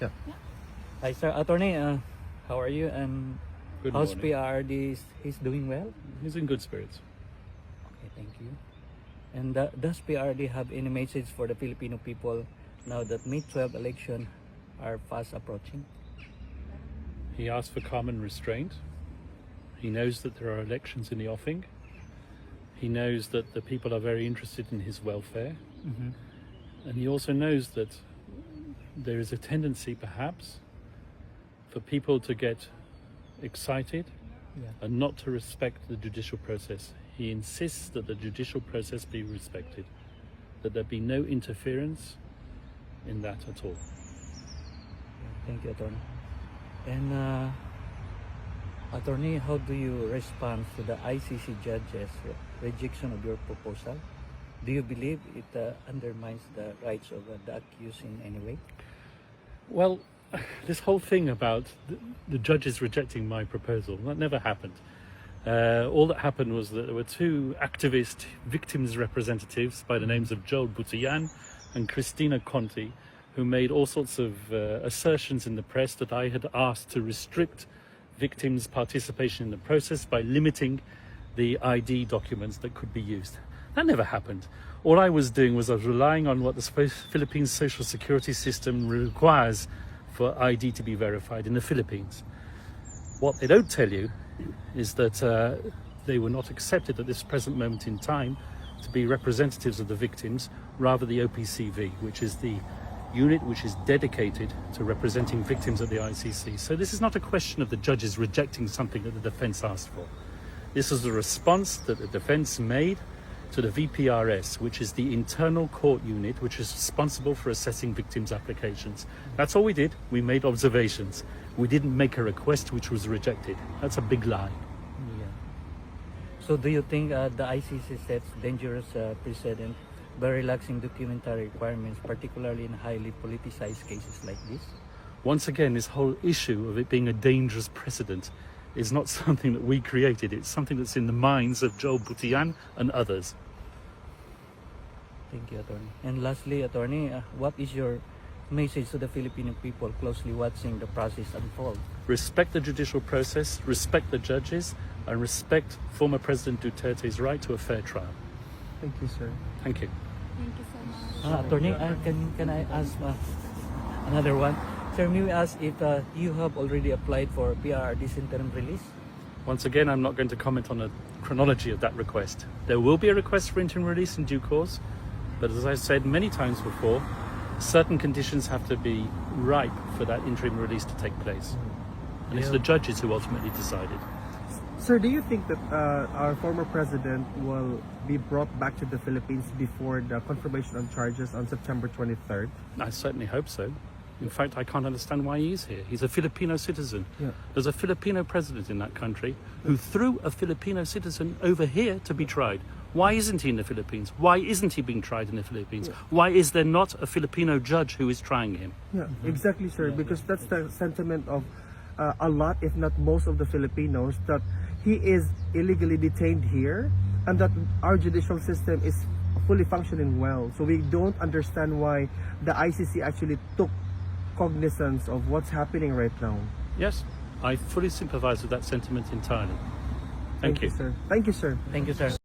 Yeah. Hi, sir. Attorney, how are you? And Good how's morning. PRD? He's doing well? He's in good spirits. Okay, thank you. And does PRD have any message for the Filipino people now that May 12 election are fast approaching? He asked for calm and restraint. He knows that there are elections in the offing. He knows that the people are very interested in his welfare. Mm-hmm. And he also knows that there is a tendency, perhaps, for people to get excited Yeah. and not to respect the judicial process. He insists that the judicial process be respected, that there be no interference in that at all. Thank you, Attorney. And Attorney, how do you respond to the ICC judge's rejection of your proposal? Do you believe it undermines the rights of the accused in any way? Well, this whole thing about the judges rejecting my proposal, that never happened. All that happened was that there were two activist victims representatives by the names of Joel Butian and Christina Conti, who made all sorts of assertions in the press that I had asked to restrict victims' participation in the process by limiting the ID documents that could be used. That never happened. All I was doing was I was relying on what the Philippines social security system requires for ID to be verified in the Philippines. What they don't tell you is that they were not accepted at this present moment in time to be representatives of the victims, rather the OPCV, which is the unit which is dedicated to representing victims at the ICC. So this is not a question of the judges rejecting something that the defense asked for. This is the response that the defense made to the VPRS, which is the internal court unit which is responsible for assessing victims' applications. That's all we did. We made observations. We didn't make a request which was rejected. That's a big lie. Yeah. So do you think the ICC sets dangerous precedent by relaxing documentary requirements, particularly in highly politicized cases like this? Once again, this whole issue of it being a dangerous precedent is not something that we created. It's something that's in the minds of Joel Butian and others. Thank you, Attorney. And lastly, Attorney, what is your message to the Filipino people closely watching the process unfold? Respect the judicial process, respect the judges, and respect former President Duterte's right to a fair trial. Thank you, sir. Thank you. Thank you so much. Attorney, can I ask another one? Sir, may we ask if you have already applied for PRD's interim release? Once again, I'm not going to comment on the chronology of that request. There will be a request for interim release in due course, but as I said many times before, certain conditions have to be ripe for that interim release to take place. And it's the judges who ultimately decided. Sir, do you think that our former president will be brought back to the Philippines before the confirmation on charges on September 23rd? I certainly hope so. In fact, I can't understand why he's here. He's a Filipino citizen. Yeah. There's a Filipino president in that country who threw a Filipino citizen over here to be tried. Why isn't he in the Philippines? Why isn't he being tried in the Philippines? Yeah. Why is there not a Filipino judge who is trying him? Yeah, exactly, sir. Because that's the sentiment of a lot, if not most of the Filipinos, that he is illegally detained here and that our judicial system is fully functioning well. So we don't understand why the ICC actually took cognizance of what's happening right now. Yes, I fully sympathize with that sentiment entirely. Thank you. Sir. Thank you, sir. Thank you, sir.